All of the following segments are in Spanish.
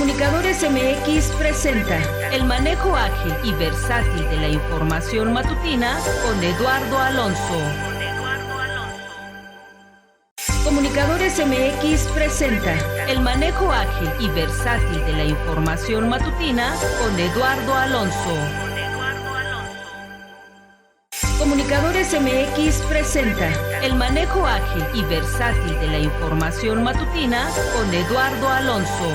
Comunicadores MX presenta el manejo ágil y versátil de la información matutina con Eduardo Alonso. Comunicadores MX presenta el manejo ágil y versátil de la información matutina con Eduardo Alonso. Comunicadores MX presenta el manejo ágil y versátil de la información matutina con Eduardo Alonso.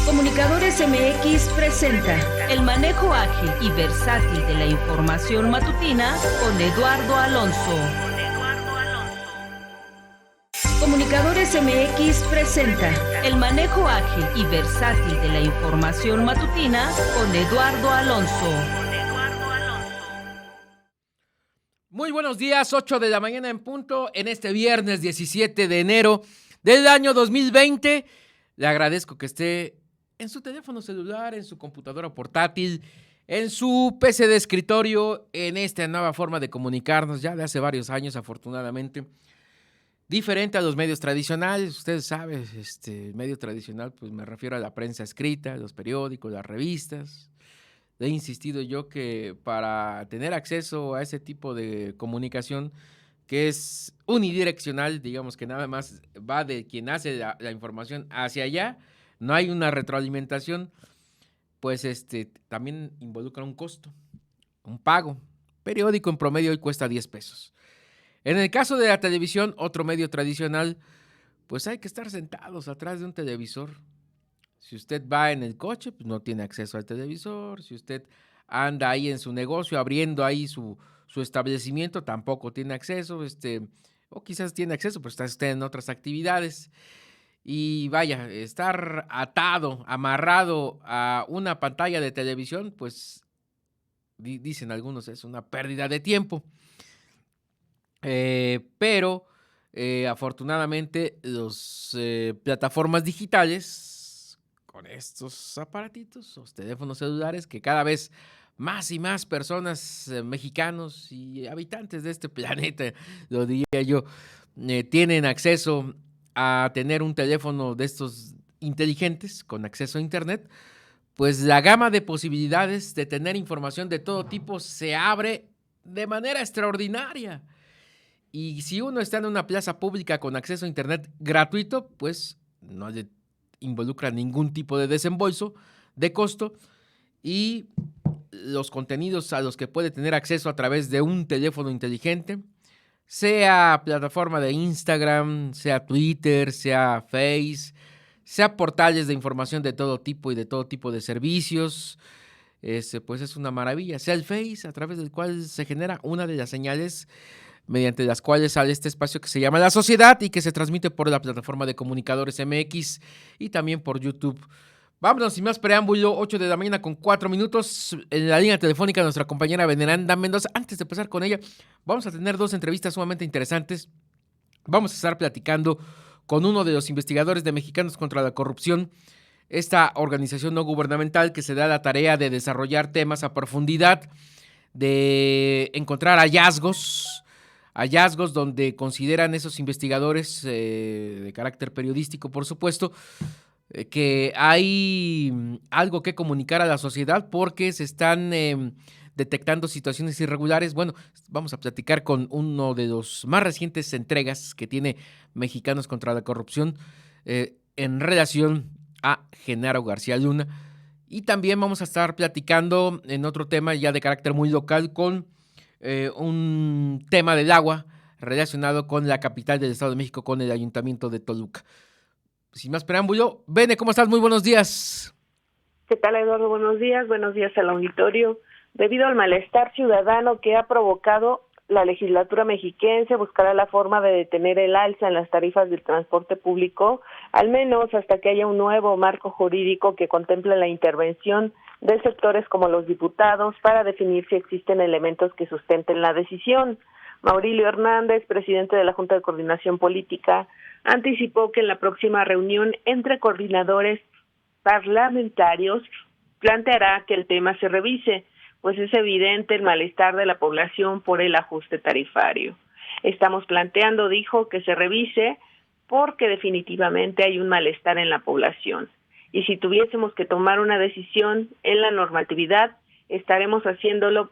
Comunicadores MX presenta el manejo ágil y versátil de la información matutina con Eduardo Alonso. Comunicadores MX presenta el manejo ágil y versátil de la información matutina con Eduardo Alonso. Muy buenos días, 8 de la mañana en punto, en este viernes 17 de enero del año 2020. Le agradezco que esté en su teléfono celular, en su computadora portátil, en su PC de escritorio, en esta nueva forma de comunicarnos ya de hace varios años, afortunadamente. Diferente a los medios tradicionales, ustedes saben, medio tradicional, pues me refiero a la prensa escrita, los periódicos, las revistas. He insistido yo que para tener acceso a ese tipo de comunicación que es unidireccional, digamos que nada más va de quien hace la información hacia allá, no hay una retroalimentación, pues también involucra un costo, un pago. Periódico en promedio hoy cuesta 10 pesos. En el caso de la televisión, otro medio tradicional, pues hay que estar sentados atrás de un televisor. Si usted va en el coche, pues no tiene acceso al televisor. Si usted anda ahí en su negocio, abriendo ahí su establecimiento, tampoco tiene acceso. O quizás tiene acceso, pero está usted en otras actividades. Y vaya, estar atado, amarrado a una pantalla de televisión, pues dicen algunos, es una pérdida de tiempo. Pero afortunadamente las plataformas digitales, con estos aparatitos, los teléfonos celulares, que cada vez más y más personas, mexicanos y habitantes de este planeta, lo diría yo, tienen acceso a tener un teléfono de estos inteligentes con acceso a internet, pues la gama de posibilidades de tener información de todo tipo se abre de manera extraordinaria. Y si uno está en una plaza pública con acceso a internet gratuito, pues no le involucra ningún tipo de desembolso, de costo, y los contenidos a los que puede tener acceso a través de un teléfono inteligente, sea plataforma de Instagram, sea Twitter, sea Face, sea portales de información de todo tipo y de todo tipo de servicios, pues es una maravilla. Sea el Face, a través del cual se genera una de las señales mediante las cuales sale este espacio que se llama La Sociedad y que se transmite por la plataforma de Comunicadores MX y también por YouTube. Vámonos sin más preámbulo, 8 de la mañana con 4 minutos, en la línea telefónica nuestra compañera Veneranda Mendoza. Antes de empezar con ella, vamos a tener dos entrevistas sumamente interesantes. Vamos a estar platicando con uno de los investigadores de Mexicanos contra la Corrupción, esta organización no gubernamental que se da la tarea de desarrollar temas a profundidad, de encontrar hallazgos donde consideran esos investigadores de carácter periodístico, por supuesto, que hay algo que comunicar a la sociedad porque se están detectando situaciones irregulares. Bueno, vamos a platicar con uno de los más recientes entregas que tiene Mexicanos contra la Corrupción en relación a Genaro García Luna. Y también vamos a estar platicando en otro tema ya de carácter muy local con un tema del agua relacionado con la capital del Estado de México, con el Ayuntamiento de Toluca. Sin más preámbulo, Bene, ¿cómo estás? Muy buenos días. ¿Qué tal, Eduardo? Buenos días al auditorio. Debido al malestar ciudadano que ha provocado la legislatura mexiquense, buscará la forma de detener el alza en las tarifas del transporte público, al menos hasta que haya un nuevo marco jurídico que contemple la intervención de sectores como los diputados para definir si existen elementos que sustenten la decisión. Maurilio Hernández, presidente de la Junta de Coordinación Política, anticipó que en la próxima reunión entre coordinadores parlamentarios planteará que el tema se revise, pues es evidente el malestar de la población por el ajuste tarifario. Estamos planteando, dijo, que se revise porque definitivamente hay un malestar en la población. Y si tuviésemos que tomar una decisión en la normatividad, estaremos haciéndolo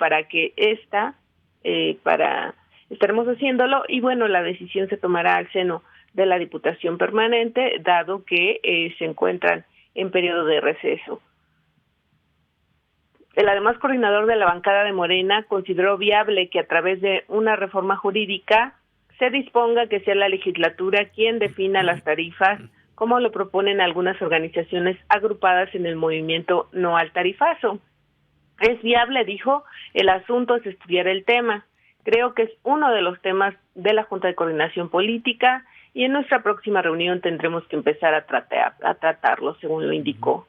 estaremos haciéndolo y bueno, la decisión se tomará al seno de la Diputación Permanente, dado que se encuentran en periodo de receso. El además coordinador de la bancada de Morena consideró viable que a través de una reforma jurídica se disponga que sea la legislatura quien defina las tarifas, como lo proponen algunas organizaciones agrupadas en el movimiento No al Tarifazo. Es viable, dijo, el asunto es estudiar el tema. Creo que es uno de los temas de la Junta de Coordinación Política y en nuestra próxima reunión tendremos que empezar a tratarlo, según lo indicó.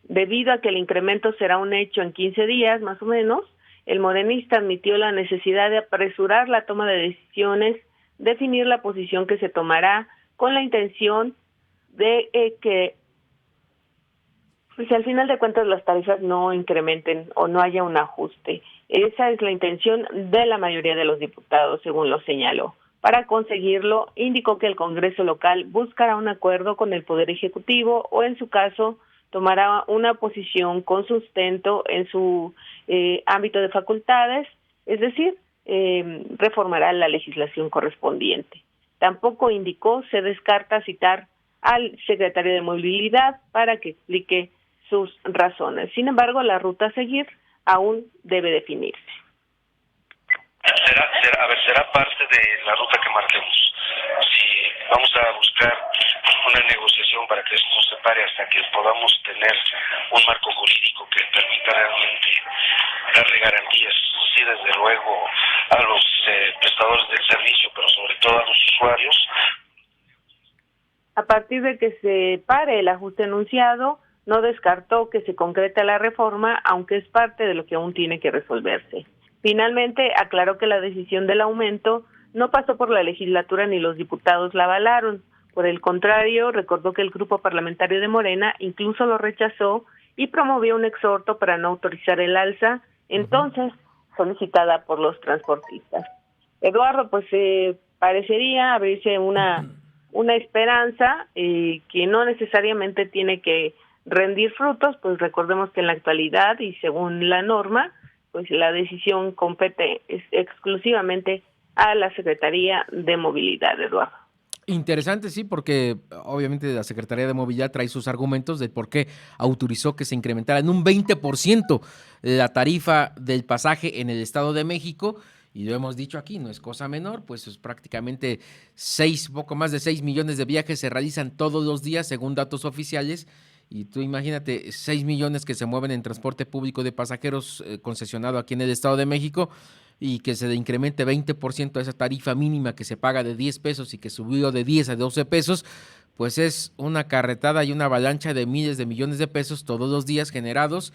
Debido a que el incremento será un hecho en 15 días, más o menos, el morenista admitió la necesidad de apresurar la toma de decisiones, definir la posición que se tomará con la intención de que pues, al final de cuentas las tarifas no incrementen o no haya un ajuste. Esa es la intención de la mayoría de los diputados, según lo señaló. Para conseguirlo, indicó que el Congreso local buscará un acuerdo con el Poder Ejecutivo o, en su caso, tomará una posición con sustento en su ámbito de facultades, es decir, reformará la legislación correspondiente. Tampoco indicó se descarta citar al secretario de Movilidad para que explique sus razones. Sin embargo, la ruta a seguir aún debe definirse. Será parte de la ruta que marquemos. Si vamos a buscar una negociación para que esto no se pare hasta que podamos tener un marco jurídico que permita realmente darle garantías, sí, desde luego, a los prestadores del servicio, pero sobre todo a los usuarios. A partir de que se pare el ajuste anunciado, no descartó que se concrete la reforma, aunque es parte de lo que aún tiene que resolverse. Finalmente, aclaró que la decisión del aumento no pasó por la legislatura ni los diputados la avalaron. Por el contrario, recordó que el grupo parlamentario de Morena incluso lo rechazó y promovió un exhorto para no autorizar el alza, entonces solicitada por los transportistas. Eduardo, pues parecería abrirse una esperanza que no necesariamente tiene que rendir frutos, pues recordemos que en la actualidad y según la norma, pues la decisión compete exclusivamente a la Secretaría de Movilidad, Eduardo. Interesante, sí, porque obviamente la Secretaría de Movilidad trae sus argumentos de por qué autorizó que se incrementara en un 20% la tarifa del pasaje en el Estado de México, y lo hemos dicho aquí, no es cosa menor, pues es prácticamente poco más de 6 millones de viajes se realizan todos los días según datos oficiales, y tú imagínate 6 millones que se mueven en transporte público de pasajeros concesionado aquí en el Estado de México, y que se le incremente 20% a esa tarifa mínima que se paga de 10 pesos y que subió de 10 a 12 pesos, pues es una carretada y una avalancha de miles de millones de pesos todos los días generados,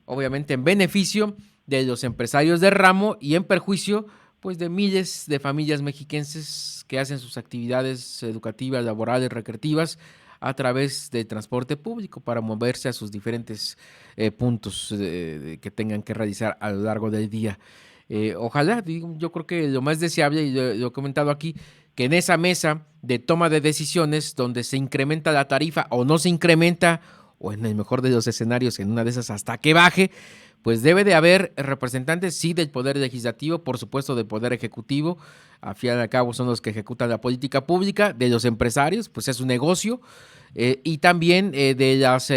obviamente en beneficio de los empresarios de ramo y en perjuicio pues de miles de familias mexiquenses que hacen sus actividades educativas, laborales, recreativas a través del transporte público para moverse a sus diferentes puntos que tengan que realizar a lo largo del día. Ojalá, yo creo que lo más deseable, y lo he comentado aquí, que en esa mesa de toma de decisiones donde se incrementa la tarifa o no se incrementa, o en el mejor de los escenarios, en una de esas hasta que baje, pues debe de haber representantes, sí, del Poder Legislativo, por supuesto del Poder Ejecutivo, al fin y al cabo son los que ejecutan la política pública, de los empresarios, pues es un negocio, y también de los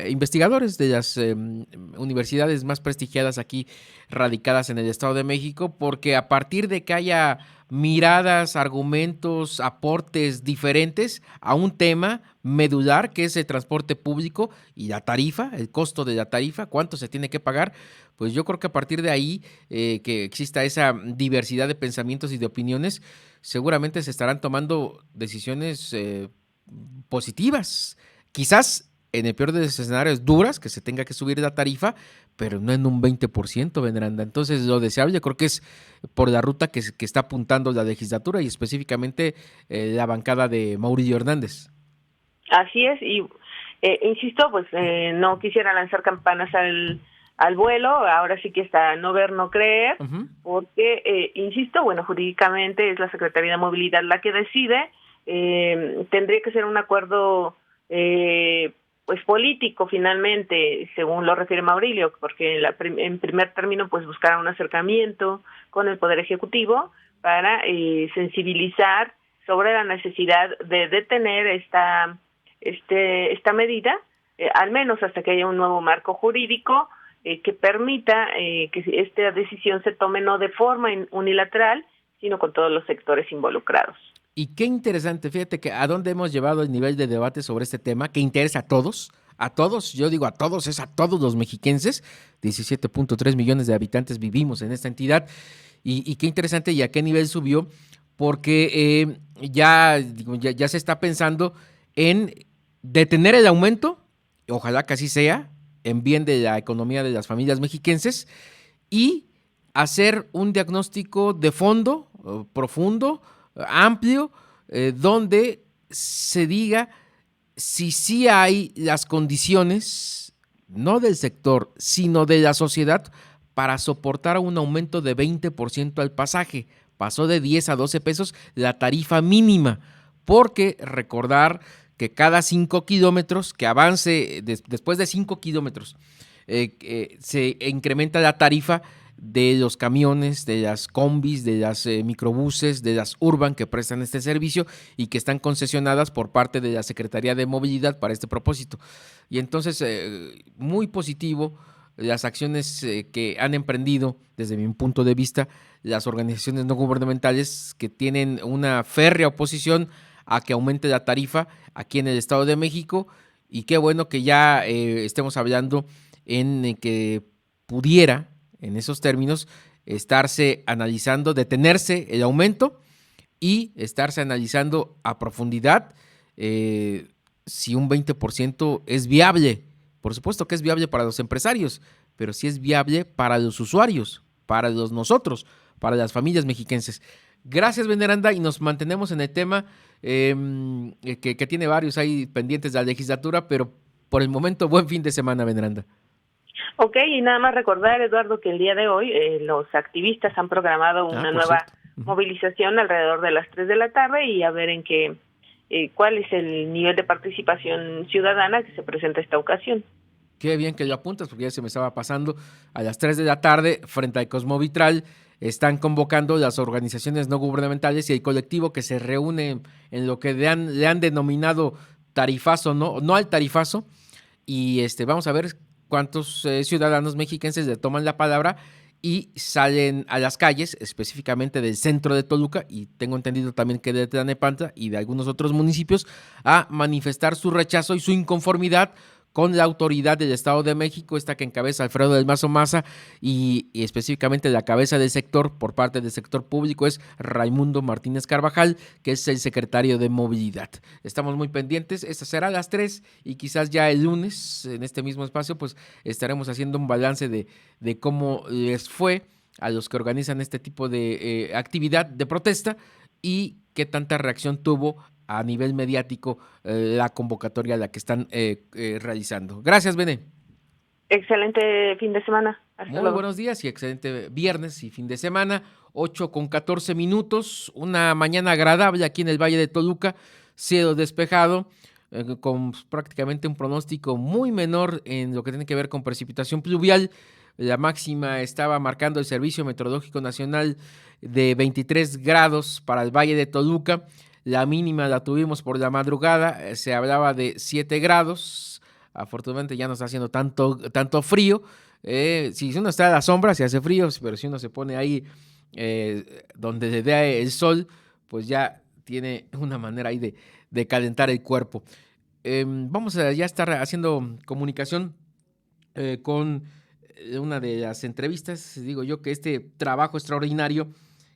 investigadores de las universidades más prestigiadas aquí radicadas en el Estado de México, porque a partir de que haya miradas, argumentos, aportes diferentes a un tema medular que es el transporte público y la tarifa, el costo de la tarifa, cuánto se tiene que pagar, pues yo creo que a partir de ahí que exista esa diversidad de pensamientos y de opiniones, seguramente se estarán tomando decisiones positivas, quizás en el peor de los escenarios duras, que se tenga que subir la tarifa, pero no en un 20%, Veneranda. Entonces, lo deseable yo creo que es por la ruta que está apuntando la legislatura y específicamente la bancada de Mauricio Hernández. Así es, y insisto, pues no quisiera lanzar campanas al vuelo, ahora sí que está no ver, no creer, porque, insisto, bueno, jurídicamente es la Secretaría de Movilidad la que decide, tendría que ser un acuerdo pues político finalmente, según lo refiere Maurilio, porque en primer término pues buscar un acercamiento con el Poder Ejecutivo para sensibilizar sobre la necesidad de detener esta medida, al menos hasta que haya un nuevo marco jurídico que permita que esta decisión se tome no de forma unilateral, sino con todos los sectores involucrados. Y qué interesante, fíjate que a dónde hemos llevado el nivel de debate sobre este tema, que interesa a todos, yo digo a todos, es a todos los mexiquenses, 17.3 millones de habitantes vivimos en esta entidad, y qué interesante y a qué nivel subió, porque ya se está pensando en detener el aumento, ojalá que así sea, en bien de la economía de las familias mexiquenses, y hacer un diagnóstico de fondo, profundo, amplio, donde se diga si sí hay las condiciones, no del sector, sino de la sociedad, para soportar un aumento de 20% al pasaje. Pasó de 10 a 12 pesos la tarifa mínima, porque recordar que cada 5 kilómetros que avance, después de 5 kilómetros, se incrementa la tarifa de los camiones, de las combis, de las microbuses, de las urban que prestan este servicio y que están concesionadas por parte de la Secretaría de Movilidad para este propósito. Y entonces, muy positivo las acciones que han emprendido, desde mi punto de vista, las organizaciones no gubernamentales que tienen una férrea oposición a que aumente la tarifa aquí en el Estado de México, y qué bueno que ya estemos hablando en que pudiera, en esos términos, estarse analizando, detenerse el aumento y estarse analizando a profundidad si un 20% es viable. Por supuesto que es viable para los empresarios, pero sí es viable para los usuarios, para nosotros, para las familias mexiquenses. Gracias, Veneranda, y nos mantenemos en el tema que tiene varios ahí pendientes de la legislatura, pero por el momento, buen fin de semana, Veneranda. Ok, y nada más recordar, Eduardo, que el día de hoy los activistas han programado una nueva movilización alrededor de las 3 de la tarde y a ver en qué, cuál es el nivel de participación ciudadana que se presenta esta ocasión. Qué bien que lo apuntas, porque ya se me estaba pasando. A las 3 de la tarde, frente al Cosmovitral, están convocando las organizaciones no gubernamentales y el colectivo que se reúne en lo que le han denominado tarifazo, no al tarifazo, y vamos a ver cuántos ciudadanos mexiquenses le toman la palabra y salen a las calles, específicamente del centro de Toluca, y tengo entendido también que de Tlalnepantla y de algunos otros municipios, a manifestar su rechazo y su inconformidad con la autoridad del Estado de México, esta que encabeza Alfredo del Mazo Maza, y específicamente la cabeza del sector, por parte del sector público, es Raimundo Martínez Carvajal, que es el secretario de Movilidad. Estamos muy pendientes, esta será a las 3, y quizás ya el lunes, en este mismo espacio, pues estaremos haciendo un balance de cómo les fue a los que organizan este tipo de actividad de protesta y qué tanta reacción tuvo a nivel mediático la convocatoria a la que están realizando. Gracias, Bené. Excelente fin de semana. Hasta Muy luego. buenos días y excelente viernes y fin de semana. 8:14, una mañana agradable aquí en el Valle de Toluca, cielo despejado, con prácticamente un pronóstico muy menor en lo que tiene que ver con precipitación pluvial. La máxima estaba marcando el Servicio Meteorológico Nacional de 23 grados para el Valle de Toluca. La mínima la tuvimos por la madrugada, se hablaba de 7 grados. Afortunadamente ya no está haciendo tanto frío. Si uno está a la sombra se hace frío, pero si uno se pone ahí donde le da el sol, pues ya tiene una manera ahí de calentar el cuerpo. Vamos a ya estar haciendo comunicación con una de las entrevistas. Digo yo que este trabajo extraordinario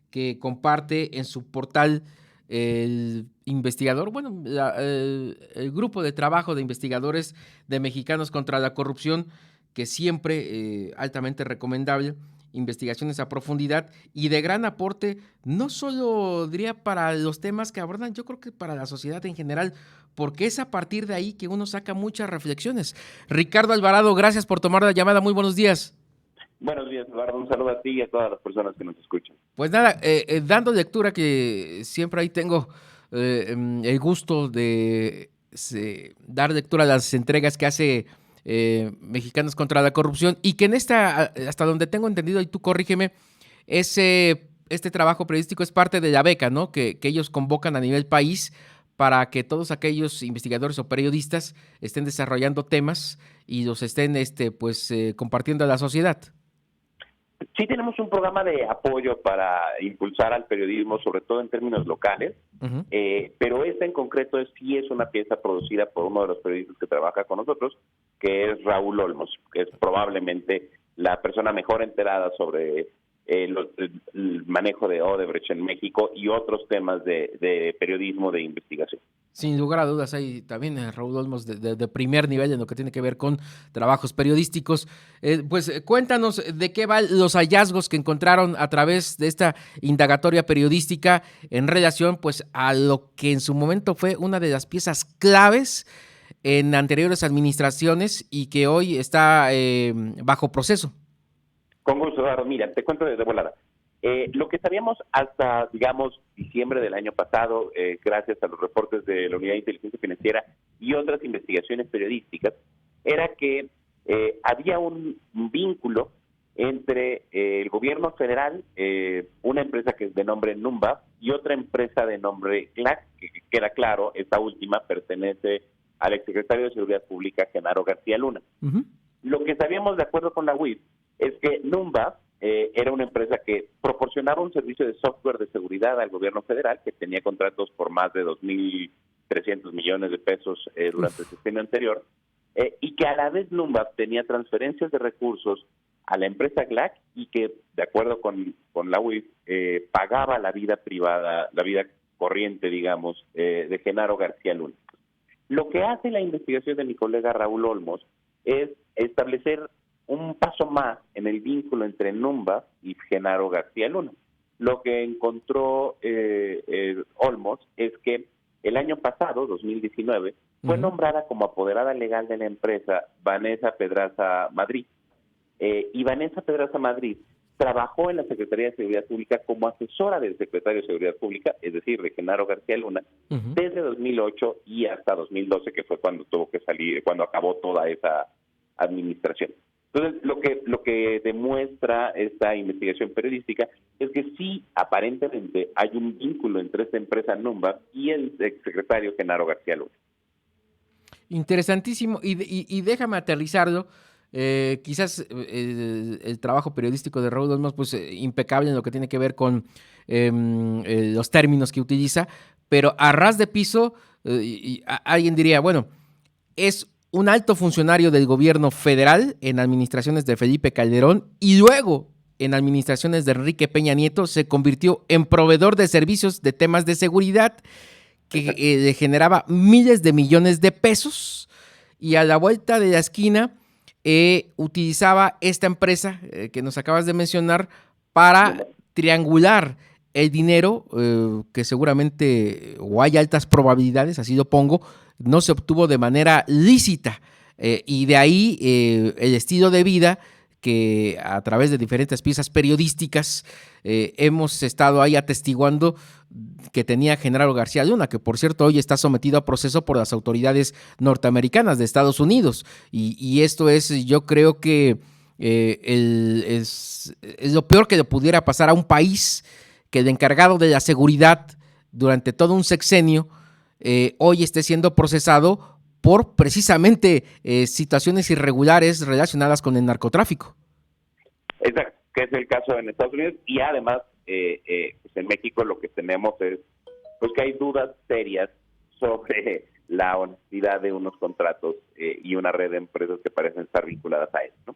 que comparte en su portal el investigador, el grupo de trabajo de investigadores de Mexicanos contra la Corrupción, que siempre altamente recomendable, investigaciones a profundidad y de gran aporte, no solo diría para los temas que abordan, yo creo que para la sociedad en general, porque es a partir de ahí que uno saca muchas reflexiones. Ricardo Alvarado, gracias por tomar la llamada, muy buenos días. Buenos días, Eduardo. Un saludo a ti y a todas las personas que nos escuchan. Pues nada, dando lectura, que siempre ahí tengo el gusto de dar lectura a las entregas que hace Mexicanos contra la Corrupción, y que en esta, hasta donde tengo entendido, y tú corrígeme, este trabajo periodístico es parte de la beca, ¿no? Que ellos convocan a nivel país para que todos aquellos investigadores o periodistas estén desarrollando temas y los estén compartiendo a la sociedad. Sí, tenemos un programa de apoyo para impulsar al periodismo, sobre todo en términos locales, pero esta en concreto sí es una pieza producida por uno de los periodistas que trabaja con nosotros, que es Raúl Olmos, que es probablemente la persona mejor enterada sobre el manejo de Odebrecht en México y otros temas de periodismo de investigación. Sin lugar a dudas, hay también Raúl Olmos de primer nivel en lo que tiene que ver con trabajos periodísticos. Pues cuéntanos de qué van los hallazgos que encontraron a través de esta indagatoria periodística en relación pues a lo que en su momento fue una de las piezas claves en anteriores administraciones y que hoy está bajo proceso. Con gusto, Eduardo. Mira, te cuento de volada. Lo que sabíamos hasta, digamos, diciembre del año pasado, gracias a los reportes de la Unidad de Inteligencia Financiera y otras investigaciones periodísticas, era que había un vínculo entre el gobierno federal, una empresa que es de nombre Numba, y otra empresa de nombre GLAC, que queda claro, esta última pertenece al exsecretario de Seguridad Pública, Genaro García Luna. Lo que sabíamos de acuerdo con la UIF es que Numba era una empresa que proporcionaba un servicio de software de seguridad al gobierno federal, que tenía contratos por más de 2.300 millones de pesos durante el sexenio anterior, y que a la vez Numba tenía transferencias de recursos a la empresa GLAC y que, de acuerdo con la UIF, pagaba la vida privada, la vida corriente, digamos, de Genaro García Luna. Lo que hace la investigación de mi colega Raúl Olmos es establecer un paso más en el vínculo entre Numba y Genaro García Luna. Lo que encontró Olmos es que el año pasado, 2019, fue nombrada como apoderada legal de la empresa Vanessa Pedraza Madrid. Y Vanessa Pedraza Madrid trabajó en la Secretaría de Seguridad Pública como asesora del secretario de Seguridad Pública, es decir, de Genaro García Luna, desde 2008 y hasta 2012, que fue cuando tuvo que salir, cuando acabó toda esa administración. Entonces, lo que demuestra esta investigación periodística es que sí, aparentemente, hay un vínculo entre esta empresa Numba y el exsecretario Genaro García Luna. Interesantísimo, y déjame aterrizarlo. Quizás el trabajo periodístico de Raúl Olmos, pues impecable en lo que tiene que ver con los términos que utiliza, pero a ras de piso, alguien diría, bueno, es un alto funcionario del gobierno federal en administraciones de Felipe Calderón y luego en administraciones de Enrique Peña Nieto se convirtió en proveedor de servicios de temas de seguridad que le generaba miles de millones de pesos, y a la vuelta de la esquina utilizaba esta empresa que nos acabas de mencionar para triangular el dinero que seguramente, o hay altas probabilidades, así lo pongo, no se obtuvo de manera lícita, y de ahí el estilo de vida que a través de diferentes piezas periodísticas hemos estado ahí atestiguando que tenía Genaro García Luna, que por cierto hoy está sometido a proceso por las autoridades norteamericanas de Estados Unidos, y esto es, yo creo que es lo peor que le pudiera pasar a un país, que el encargado de la seguridad durante todo un sexenio hoy esté siendo procesado por precisamente situaciones irregulares relacionadas con el narcotráfico. Exacto, que es el caso en Estados Unidos, y además pues en México lo que tenemos es pues que hay dudas serias sobre la honestidad de unos contratos y una red de empresas que parecen estar vinculadas a eso, ¿no?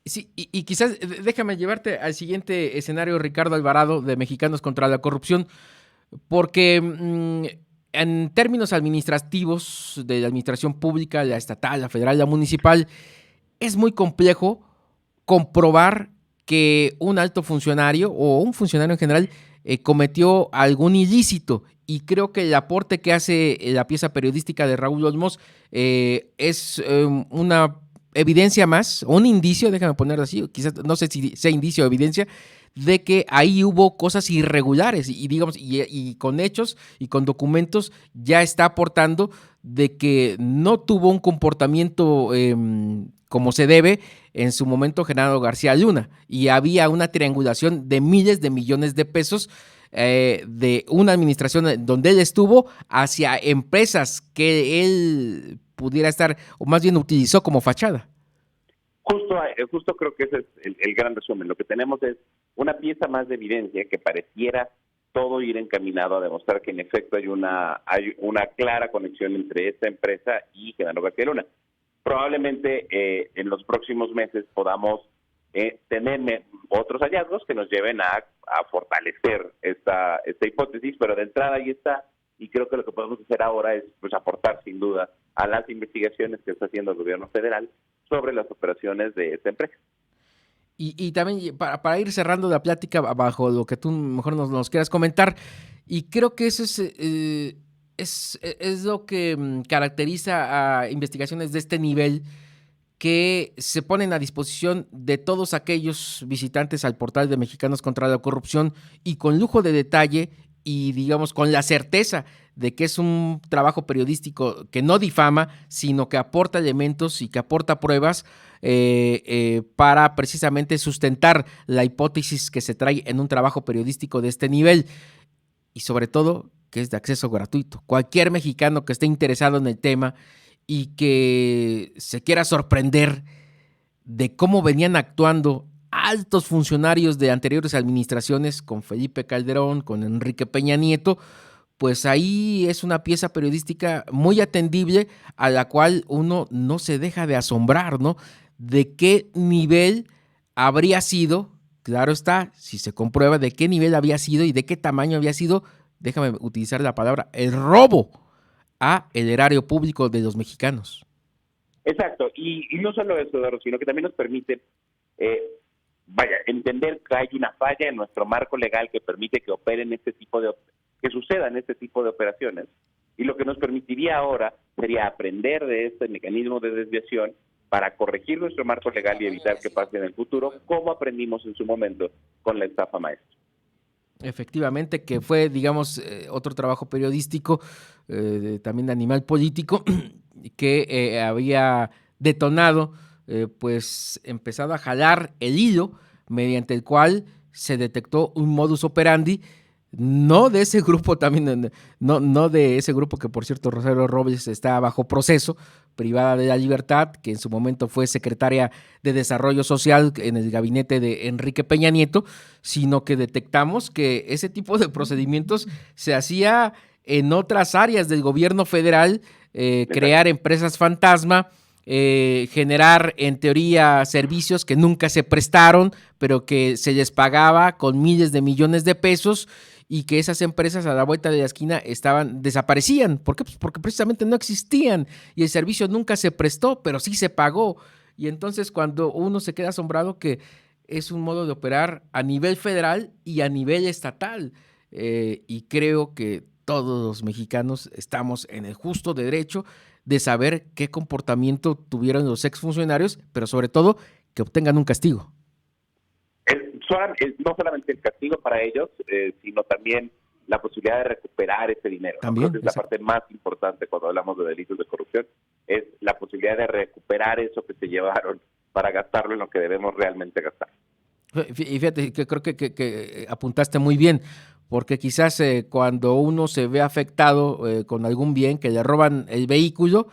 Sí, y quizás déjame llevarte al siguiente escenario, Ricardo Alvarado, de Mexicanos contra la Corrupción, porque en términos administrativos de la administración pública, la estatal, la federal, la municipal, es muy complejo comprobar que un alto funcionario o un funcionario en general cometió algún ilícito, y creo que el aporte que hace la pieza periodística de Raúl Olmos es una evidencia más, o un indicio, déjame ponerlo así, quizás no sé si sea indicio o evidencia, de que ahí hubo cosas irregulares y digamos, y con hechos y con documentos ya está aportando de que no tuvo un comportamiento como se debe en su momento Genaro García Luna, y había una triangulación de miles de millones de pesos de una administración donde él estuvo hacia empresas que él pudiera estar, o más bien utilizó como fachada. Justo creo que ese es el gran resumen. Lo que tenemos es una pieza más de evidencia que pareciera todo ir encaminado a demostrar que en efecto hay una clara conexión entre esta empresa y Genaro García Luna. Probablemente en los próximos meses podamos tener otros hallazgos que nos lleven a fortalecer esta hipótesis, pero de entrada ahí está, y creo que lo que podemos hacer ahora es pues aportar sin duda a las investigaciones que está haciendo el gobierno federal sobre las operaciones de esta empresa. Y también para ir cerrando la plática bajo lo que tú mejor nos quieras comentar, y creo que eso es lo que caracteriza a investigaciones de este nivel, que se ponen a disposición de todos aquellos visitantes al portal de Mexicanos contra la Corrupción, y con lujo de detalle y digamos con la certeza de que es un trabajo periodístico que no difama, sino que aporta elementos y que aporta pruebas para precisamente sustentar la hipótesis que se trae en un trabajo periodístico de este nivel, y sobre todo que es de acceso gratuito. Cualquier mexicano que esté interesado en el tema y que se quiera sorprender de cómo venían actuando altos funcionarios de anteriores administraciones, con Felipe Calderón, con Enrique Peña Nieto, pues ahí es una pieza periodística muy atendible, a la cual uno no se deja de asombrar, ¿no? De qué nivel habría sido, claro está, si se comprueba de qué nivel había sido y de qué tamaño había sido, déjame utilizar la palabra, el robo a el erario público de los mexicanos. Exacto, y no solo eso, Eduardo, sino que también nos permite entender que hay una falla en nuestro marco legal que permite que operen que sucedan este tipo de operaciones, y lo que nos permitiría ahora sería aprender de este mecanismo de desviación para corregir nuestro marco legal y evitar que pase en el futuro, como aprendimos en su momento con la estafa maestra. Efectivamente, que fue, digamos, otro trabajo periodístico, también de animal político, que había detonado, pues empezado a jalar el hilo mediante el cual se detectó un modus operandi, no de ese grupo también, no de ese grupo que, por cierto, Rosario Robles está bajo proceso, privada de la libertad, que en su momento fue secretaria de Desarrollo Social en el gabinete de Enrique Peña Nieto, sino que detectamos que ese tipo de procedimientos se hacía en otras áreas del gobierno federal, crear empresas fantasma, generar en teoría servicios que nunca se prestaron, pero que se les pagaba con miles de millones de pesos, y que esas empresas a la vuelta de la esquina desaparecían. ¿Por qué? Pues porque precisamente no existían y el servicio nunca se prestó, pero sí se pagó. Y entonces cuando uno se queda asombrado que es un modo de operar a nivel federal y a nivel estatal, y creo que todos los mexicanos estamos en el justo derecho de saber qué comportamiento tuvieron los exfuncionarios, pero sobre todo que obtengan un castigo. No solamente el castigo para ellos, sino también la posibilidad de recuperar ese dinero. También, creo que es la parte más importante cuando hablamos de delitos de corrupción, es la posibilidad de recuperar eso que se llevaron para gastarlo en lo que debemos realmente gastar. Y fíjate que creo que apuntaste muy bien, porque quizás cuando uno se ve afectado con algún bien, que le roban el vehículo,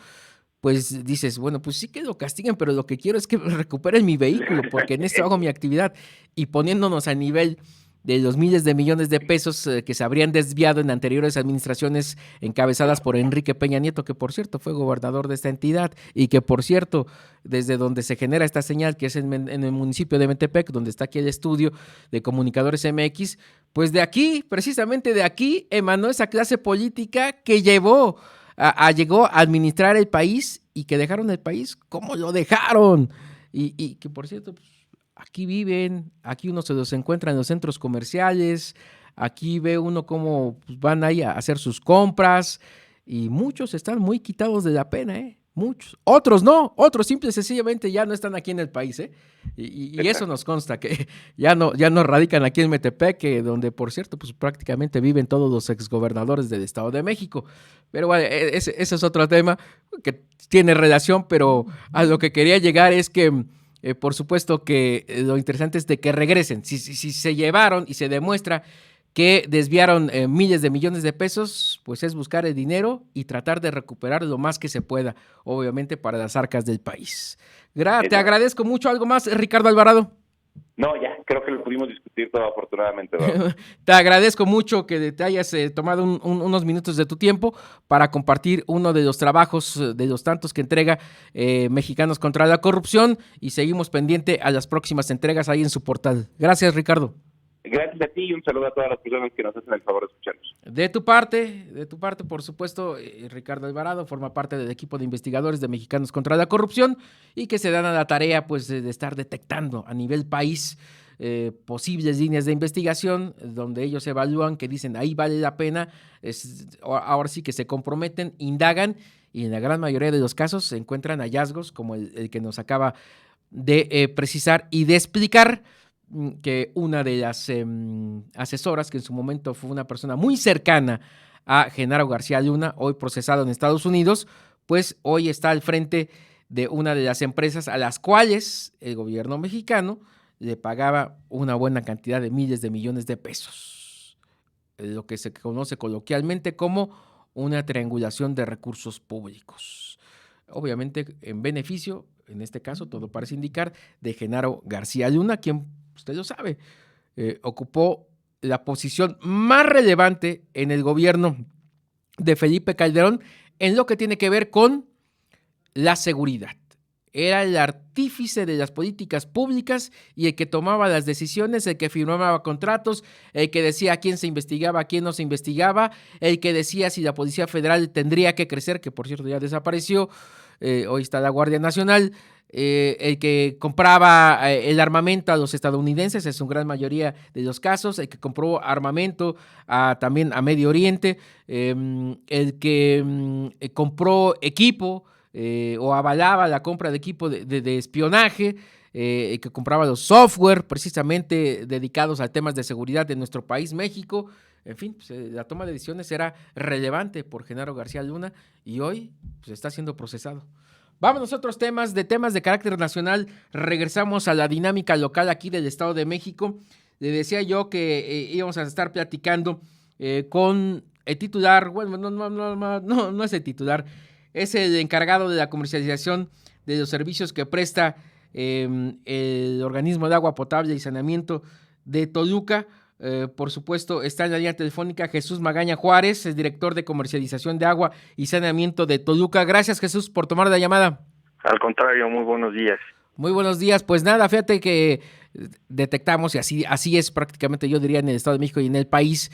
pues dices, bueno, pues sí que lo castiguen, pero lo que quiero es que recuperen mi vehículo, porque en esto hago mi actividad. Y poniéndonos a nivel de los miles de millones de pesos que se habrían desviado en anteriores administraciones encabezadas por Enrique Peña Nieto, que por cierto fue gobernador de esta entidad, y que por cierto, desde donde se genera esta señal, que es en el municipio de Metepec, donde está aquí el estudio de Comunicadores MX, pues de aquí, precisamente de aquí, emanó esa clase política que llegó a administrar el país, y que dejaron el país como lo dejaron, y que por cierto, pues, aquí viven, aquí uno se los encuentra en los centros comerciales, aquí ve uno cómo pues, van ahí a hacer sus compras, y muchos están muy quitados de la pena, Muchos. Otros no, otros simple y sencillamente ya no están aquí en el país, ¿eh? Y eso nos consta, que ya no radican aquí en Metepec, que donde, por cierto, pues prácticamente viven todos los exgobernadores del Estado de México. Pero bueno, ese es otro tema que tiene relación, pero a lo que quería llegar es que, por supuesto que lo interesante es de que regresen. Si se llevaron y se demuestra que desviaron miles de millones de pesos, pues es buscar el dinero y tratar de recuperar lo más que se pueda, obviamente para las arcas del país. Te agradezco mucho. ¿Algo más, Ricardo Alvarado? No, ya, creo que lo pudimos discutir todo afortunadamente. Te agradezco mucho que te hayas tomado unos minutos de tu tiempo para compartir uno de los trabajos, de los tantos que entrega Mexicanos contra la Corrupción, y seguimos pendiente a las próximas entregas ahí en su portal. Gracias, Ricardo. Gracias a ti y un saludo a todas las personas que nos hacen el favor de escucharnos. De tu parte, por supuesto, Ricardo Alvarado forma parte del equipo de investigadores de Mexicanos contra la Corrupción y que se dan a la tarea, pues, de estar detectando a nivel país posibles líneas de investigación donde ellos evalúan, que dicen ahí vale la pena, ahora sí que se comprometen, indagan, y en la gran mayoría de los casos se encuentran hallazgos como el que nos acaba de precisar y de explicar, que una de las asesoras, que en su momento fue una persona muy cercana a Genaro García Luna, hoy procesado en Estados Unidos, pues hoy está al frente de una de las empresas a las cuales el gobierno mexicano le pagaba una buena cantidad de miles de millones de pesos, lo que se conoce coloquialmente como una triangulación de recursos públicos. Obviamente en beneficio, en este caso todo parece indicar, de Genaro García Luna, quien, usted lo sabe, ocupó la posición más relevante en el gobierno de Felipe Calderón en lo que tiene que ver con la seguridad. Era el artífice de las políticas públicas y el que tomaba las decisiones, el que firmaba contratos, el que decía a quién se investigaba, a quién no se investigaba, el que decía si la Policía Federal tendría que crecer, que por cierto ya desapareció, hoy está la Guardia Nacional, el que compraba el armamento a los estadounidenses, es una gran mayoría de los casos, el que compró armamento también a Medio Oriente, el que compró equipo o avalaba la compra de equipo de espionaje, que compraba los software precisamente dedicados a temas de seguridad de nuestro país, México. En fin, pues, la toma de decisiones era relevante por Genaro García Luna y hoy pues, está siendo procesado. Vámonos a otros temas de carácter nacional. Regresamos a la dinámica local aquí del Estado de México. Le decía yo que íbamos a estar platicando con el titular, bueno, no es el titular, es el encargado de la comercialización de los servicios que presta el organismo de agua potable y saneamiento de Toluca. Por supuesto, está en la línea telefónica Jesús Magaña Juárez, el director de comercialización de agua y saneamiento de Toluca. Gracias, Jesús, por tomar la llamada. Al contrario, muy buenos días. Muy buenos días. Pues nada, fíjate que detectamos, y así es prácticamente, yo diría, en el Estado de México y en el país,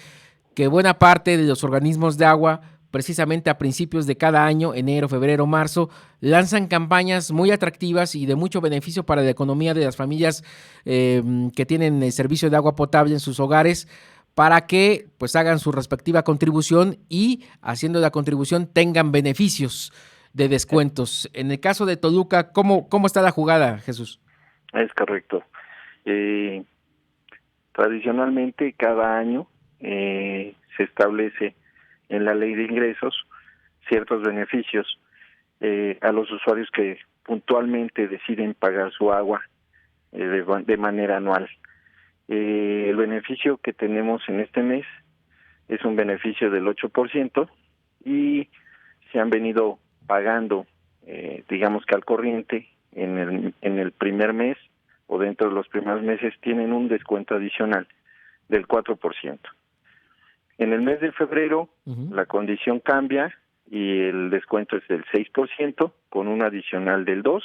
que buena parte de los organismos de agua, precisamente a principios de cada año, enero, febrero, marzo, lanzan campañas muy atractivas y de mucho beneficio para la economía de las familias que tienen el servicio de agua potable en sus hogares, para que pues hagan su respectiva contribución y, haciendo la contribución, tengan beneficios de descuentos. En el caso de Toluca, ¿cómo está la jugada, Jesús? Es correcto. Tradicionalmente, cada año se establece en la ley de ingresos ciertos beneficios a los usuarios que puntualmente deciden pagar su agua de manera anual. El beneficio que tenemos en este mes es un beneficio del 8% y se han venido pagando, digamos que al corriente, en el primer mes o dentro de los primeros meses tienen un descuento adicional del 4%. En el mes de febrero, la condición cambia y el descuento es del 6%, con un adicional del 2%,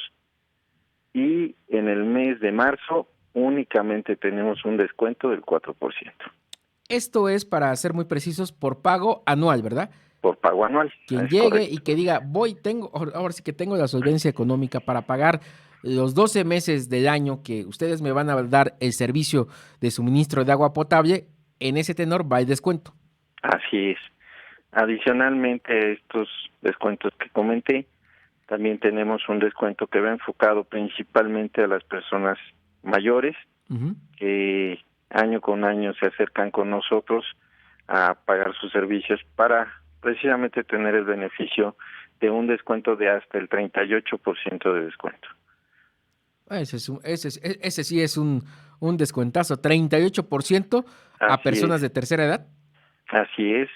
y en el mes de marzo únicamente tenemos un descuento del 4%. Esto es, para ser muy precisos, por pago anual, ¿verdad? Por pago anual. Quien llegue correcto y que diga, ahora sí que tengo la solvencia económica para pagar los 12 meses del año que ustedes me van a dar el servicio de suministro de agua potable, en ese tenor va el descuento. Así es. Adicionalmente a estos descuentos que comenté, También tenemos un descuento que va enfocado principalmente a las personas mayores que año con año se acercan con nosotros a pagar sus servicios para precisamente tener el beneficio de un descuento de hasta el 38% de descuento. Ese sí es un descuentazo, 38% a personas de tercera edad. Así es.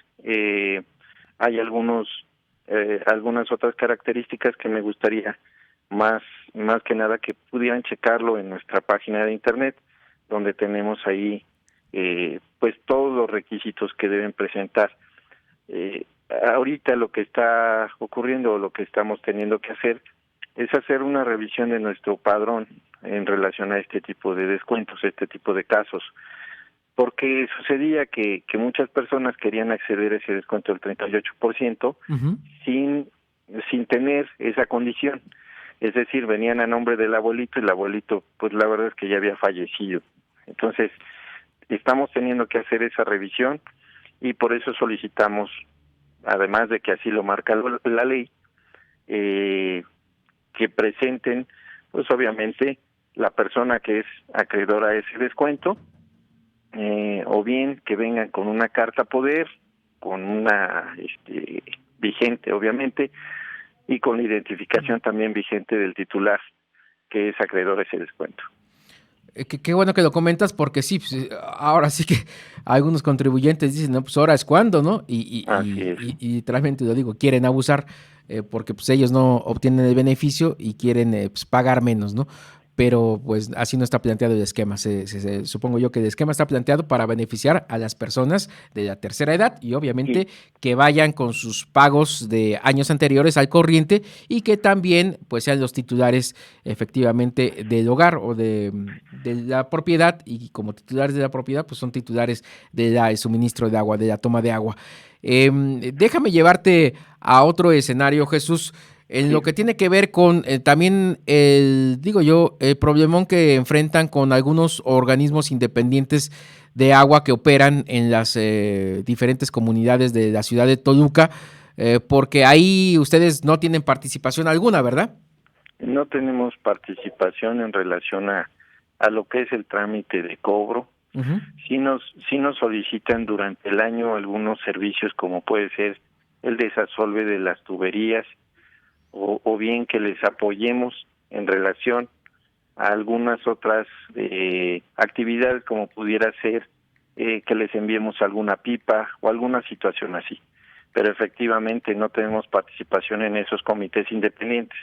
Hay algunas otras características que me gustaría más que nada que pudieran checarlo en nuestra página de internet, donde tenemos ahí pues todos los requisitos que deben presentar. Ahorita lo que está ocurriendo o lo que estamos teniendo que hacer es hacer una revisión de nuestro padrón en relación a este tipo de descuentos, este tipo de casos, porque sucedía que muchas personas querían acceder a ese descuento del 38% sin tener esa condición. Es decir, venían a nombre del abuelito y el abuelito, pues la verdad es que ya había fallecido. Entonces, estamos teniendo que hacer esa revisión y por eso solicitamos, además de que así lo marca la ley, que presenten, pues obviamente, la persona que es acreedora a ese descuento, o bien que vengan con una carta poder, con una vigente, obviamente, y con la identificación también vigente del titular que es acreedor a ese descuento. Qué bueno que lo comentas porque sí, pues, ahora sí que algunos contribuyentes dicen, no, pues ahora es cuando, ¿no? Y literalmente lo digo, quieren abusar porque pues ellos no obtienen el beneficio y quieren pues, pagar menos, ¿no? Pero pues así no está planteado el esquema. Supongo yo que el esquema está planteado para beneficiar a las personas de la tercera edad y obviamente que vayan con sus pagos de años anteriores al corriente y que también pues sean los titulares efectivamente del hogar o de la propiedad, y como titulares de la propiedad pues son titulares del suministro de agua, de la toma de agua. Déjame llevarte a otro escenario, Jesús. En lo que tiene que ver con también el problemón que enfrentan con algunos organismos independientes de agua que operan en las diferentes comunidades de la ciudad de Toluca, porque ahí ustedes no tienen participación alguna, ¿verdad? No tenemos participación en relación a lo que es el trámite de cobro. Sí nos solicitan durante el año algunos servicios como puede ser el desasolve de las tuberías, o bien que les apoyemos en relación a algunas otras actividades como pudiera ser que les enviemos alguna pipa o alguna situación así. Pero efectivamente no tenemos participación en esos comités independientes.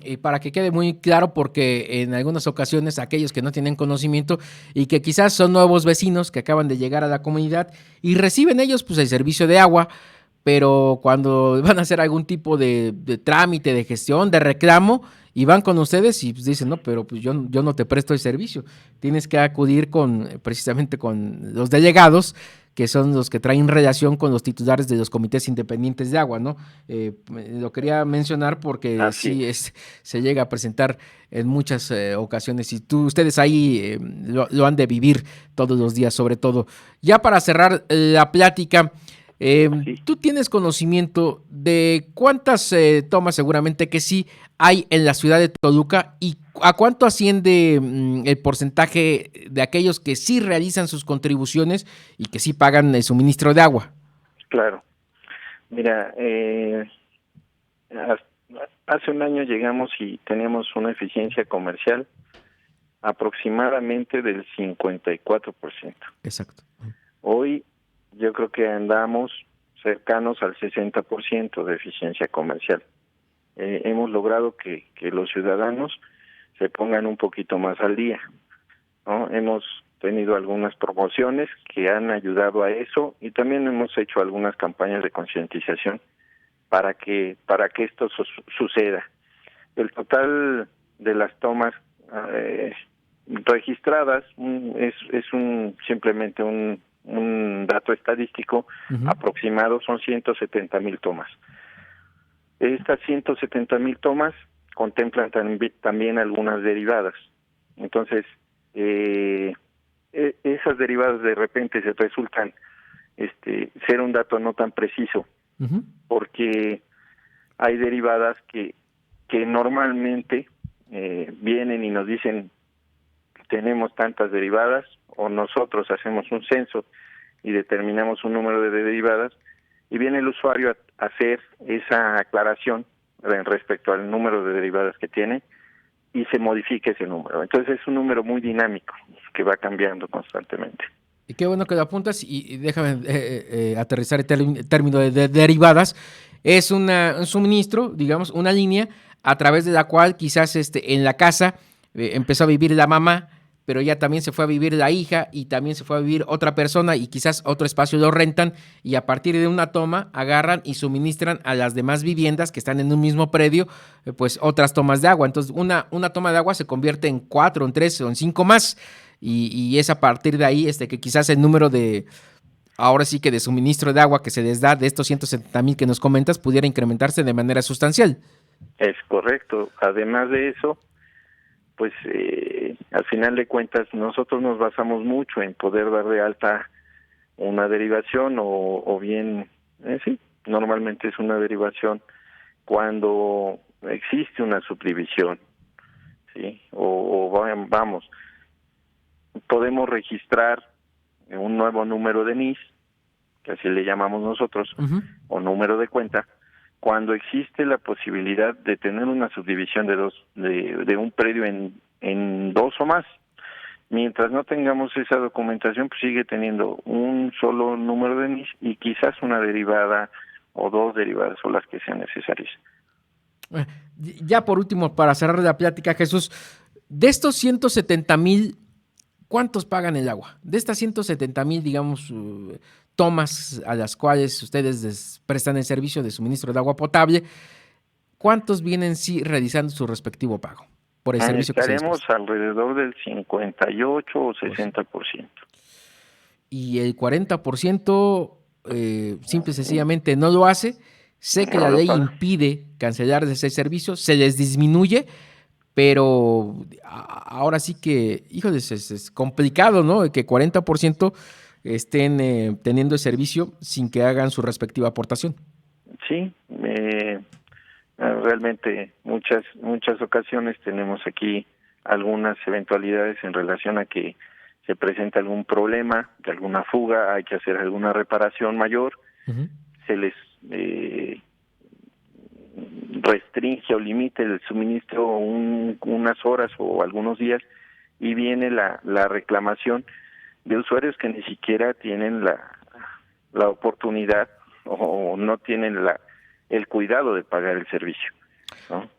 Y para que quede muy claro, porque en algunas ocasiones aquellos que no tienen conocimiento y que quizás son nuevos vecinos que acaban de llegar a la comunidad y reciben ellos pues el servicio de agua, pero cuando van a hacer algún tipo de trámite, de gestión, de reclamo, y van con ustedes y pues dicen, no, pero pues yo no te presto el servicio. Tienes que acudir precisamente con los delegados, que son los que traen relación con los titulares de los comités independientes de agua, ¿no? Lo quería mencionar porque se llega a presentar en muchas ocasiones y ustedes ahí lo han de vivir todos los días, sobre todo. Ya para cerrar la plática, ¿tú tienes conocimiento de cuántas tomas, seguramente que sí, hay en la ciudad de Toluca y a cuánto asciende el porcentaje de aquellos que sí realizan sus contribuciones y que sí pagan el suministro de agua? Claro. Mira, hace un año llegamos y teníamos una eficiencia comercial aproximadamente del 54%. Exacto. Hoy yo creo que andamos cercanos al 60% de eficiencia comercial. Hemos logrado que los ciudadanos se pongan un poquito más al día, ¿no? Hemos tenido algunas promociones que han ayudado a eso y también hemos hecho algunas campañas de concientización para que esto suceda. El total de las tomas registradas es simplemente un dato estadístico aproximado, son 170,000 tomas. Estas 170,000 tomas contemplan también algunas derivadas. Entonces, esas derivadas de repente se resultan ser un dato no tan preciso, porque hay derivadas que normalmente vienen y nos dicen tenemos tantas derivadas, o nosotros hacemos un censo y determinamos un número de derivadas, y viene el usuario a hacer esa aclaración respecto al número de derivadas que tiene, y se modifica ese número. Entonces es un número muy dinámico que va cambiando constantemente. Y qué bueno que lo apuntas, y déjame aterrizar el término de derivadas. Es un suministro, digamos, una línea a través de la cual quizás en la casa empezó a vivir la mamá, pero ya también se fue a vivir la hija y también se fue a vivir otra persona y quizás otro espacio lo rentan, y a partir de una toma agarran y suministran a las demás viviendas que están en un mismo predio pues otras tomas de agua. Entonces una toma de agua se convierte en 4, en 3 o en 5 más, y es a partir de ahí que quizás el número de, ahora sí que de suministro de agua que se les da de estos 170,000 que nos comentas pudiera incrementarse de manera sustancial. Es correcto. Además de eso, pues al final de cuentas nosotros nos basamos mucho en poder dar de alta una derivación o bien, sí, normalmente es una derivación cuando existe una subdivisión, ¿sí? Vamos, podemos registrar un nuevo número de NIS, que así le llamamos nosotros, o número de cuenta, cuando existe la posibilidad de tener una subdivisión de un predio en 2 o más. Mientras no tengamos esa documentación, pues sigue teniendo un solo número de NIS y quizás una derivada o 2 derivadas o las que sean necesarias. Ya por último, para cerrar la plática, Jesús, de estos 170,000, ¿cuántos pagan el agua? De estas 170,000, digamos, tomas a las cuales ustedes prestan el servicio de suministro de agua potable, ¿cuántos vienen realizando su respectivo pago por el servicio que se les presta? Estaremos alrededor del 58 o 60%. Y el 40% simple y sencillamente no lo hace. Sé que la ley impide cancelar ese servicio, se les disminuye, pero ahora sí que, híjoles, es complicado, ¿no? Que 40% estén teniendo el servicio sin que hagan su respectiva aportación. Sí, realmente muchas ocasiones tenemos aquí algunas eventualidades en relación a que se presenta algún problema, de alguna fuga, hay que hacer alguna reparación mayor, se les restringe o limite el suministro unas horas o algunos días, y viene la reclamación de usuarios que ni siquiera tienen la oportunidad o no tienen el cuidado de pagar el servicio, ¿no?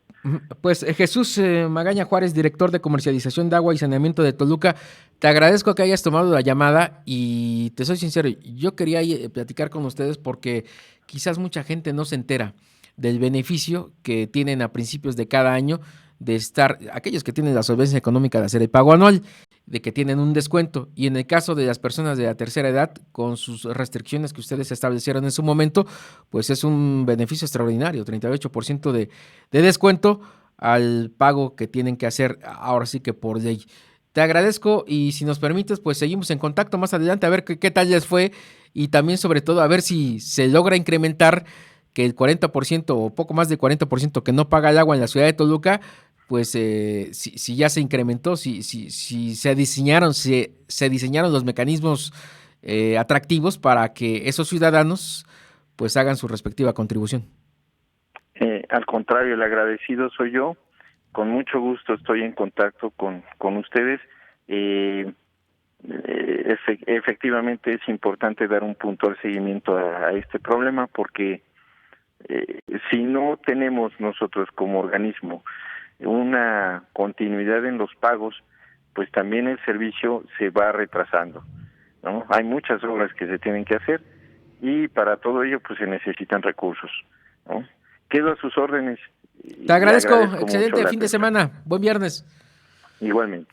Pues Jesús Magaña Juárez, director de comercialización de agua y saneamiento de Toluca, te agradezco que hayas tomado la llamada, y te soy sincero, yo quería platicar con ustedes porque quizás mucha gente no se entera del beneficio que tienen a principios de cada año de estar, aquellos que tienen la solvencia económica de hacer el pago anual, de que tienen un descuento, y en el caso de las personas de la tercera edad, con sus restricciones que ustedes establecieron en su momento, pues es un beneficio extraordinario, 38% de descuento al pago que tienen que hacer ahora sí que por ley. Te agradezco, y si nos permites, pues seguimos en contacto más adelante a ver qué tal les fue, y también sobre todo a ver si se logra incrementar que el 40% o poco más del 40% que no paga el agua en la ciudad de Toluca, pues si ya se incrementó, si se diseñaron los mecanismos atractivos para que esos ciudadanos pues hagan su respectiva contribución. Al contrario, el agradecido soy yo. Con mucho gusto estoy en contacto con ustedes. Efectivamente es importante dar un puntual seguimiento a este problema, porque si no tenemos nosotros como organismo una continuidad en los pagos, pues también el servicio se va retrasando, ¿no? Hay muchas obras que se tienen que hacer, y para todo ello pues se necesitan recursos, ¿no? Quedo a sus órdenes. Te agradezco excelente fin de semana, buen viernes. Igualmente.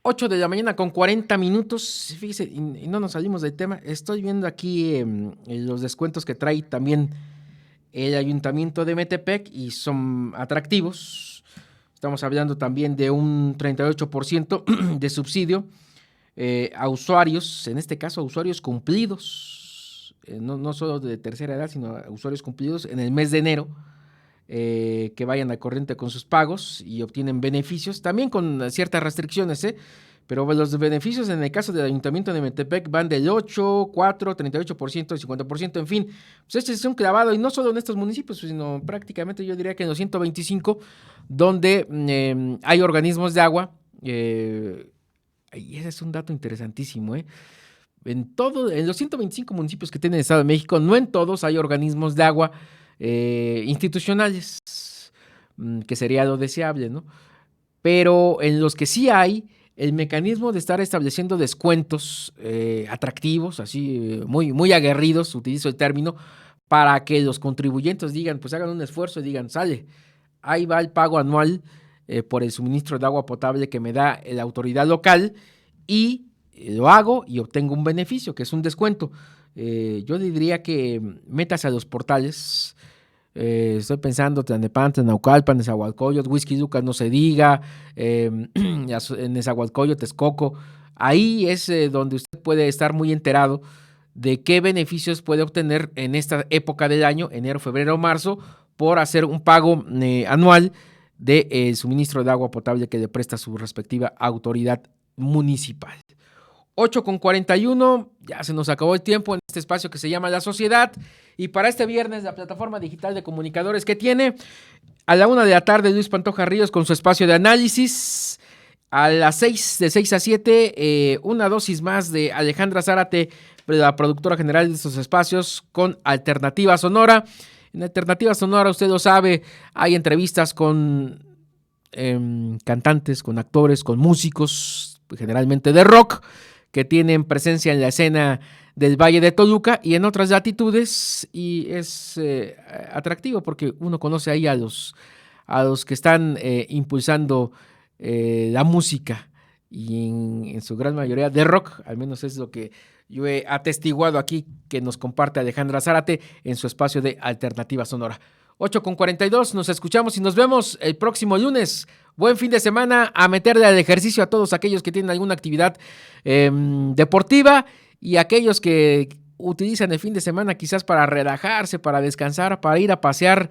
8 de la mañana con 40 minutos, fíjese, y no nos salimos del tema. Estoy viendo aquí los descuentos que trae también el Ayuntamiento de Metepec, y son atractivos. Estamos hablando también de un 38% de subsidio a usuarios, en este caso a usuarios cumplidos, no solo de tercera edad, sino a usuarios cumplidos en el mes de enero. que vayan al corriente con sus pagos y obtienen beneficios, también con ciertas restricciones, pero los beneficios en el caso del Ayuntamiento de Metepec van del 8, 4, 38%, 50%, en fin. Pues este es un clavado, y no solo en estos municipios, sino prácticamente yo diría que en los 125, donde hay organismos de agua, y ese es un dato interesantísimo, en los 125 municipios que tiene el Estado de México, no en todos hay organismos de agua institucionales, que sería lo deseable, ¿no? Pero en los que sí hay, el mecanismo de estar estableciendo descuentos atractivos, así muy, muy aguerridos, utilizo el término, para que los contribuyentes digan, pues hagan un esfuerzo y digan, sale, ahí va el pago anual por el suministro de agua potable que me da la autoridad local, y lo hago y obtengo un beneficio, que es un descuento. Yo diría que metas a los portales. Estoy pensando Tlalnepantla, Naucalpan, Nezahualcóyotl, Whisky Lucas, no se diga, en Nezahualcóyotl, Texcoco. Ahí es donde usted puede estar muy enterado de qué beneficios puede obtener en esta época del año, enero, febrero, marzo, por hacer un pago anual de suministro de agua potable que le presta su respectiva autoridad municipal. 8:41, ya se nos acabó el tiempo en este espacio que se llama La Sociedad, y para este viernes la plataforma digital de comunicadores que tiene a la 1 de la tarde Luis Pantoja Ríos con su espacio de análisis, a las 6, de 6 a 7, una dosis más de Alejandra Zárate, la productora general de estos espacios, con Alternativa Sonora. En Alternativa Sonora, usted lo sabe, hay entrevistas con cantantes, con actores, con músicos, generalmente de rock, que tienen presencia en la escena del Valle de Toluca y en otras latitudes, y es atractivo porque uno conoce ahí a los que están impulsando la música, y en su gran mayoría de rock, al menos es lo que yo he atestiguado aquí, que nos comparte Alejandra Zárate en su espacio de Alternativa Sonora. 8:42, nos escuchamos y nos vemos el próximo lunes. Buen fin de semana, a meterle al ejercicio a todos aquellos que tienen alguna actividad deportiva, y aquellos que utilizan el fin de semana quizás para relajarse, para descansar, para ir a pasear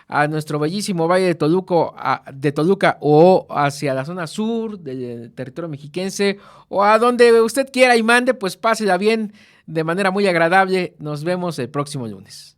a nuestro bellísimo Valle de Toluca, o hacia la zona sur del territorio mexiquense, o a donde usted quiera y mande, pues pásela bien de manera muy agradable. Nos vemos el próximo lunes.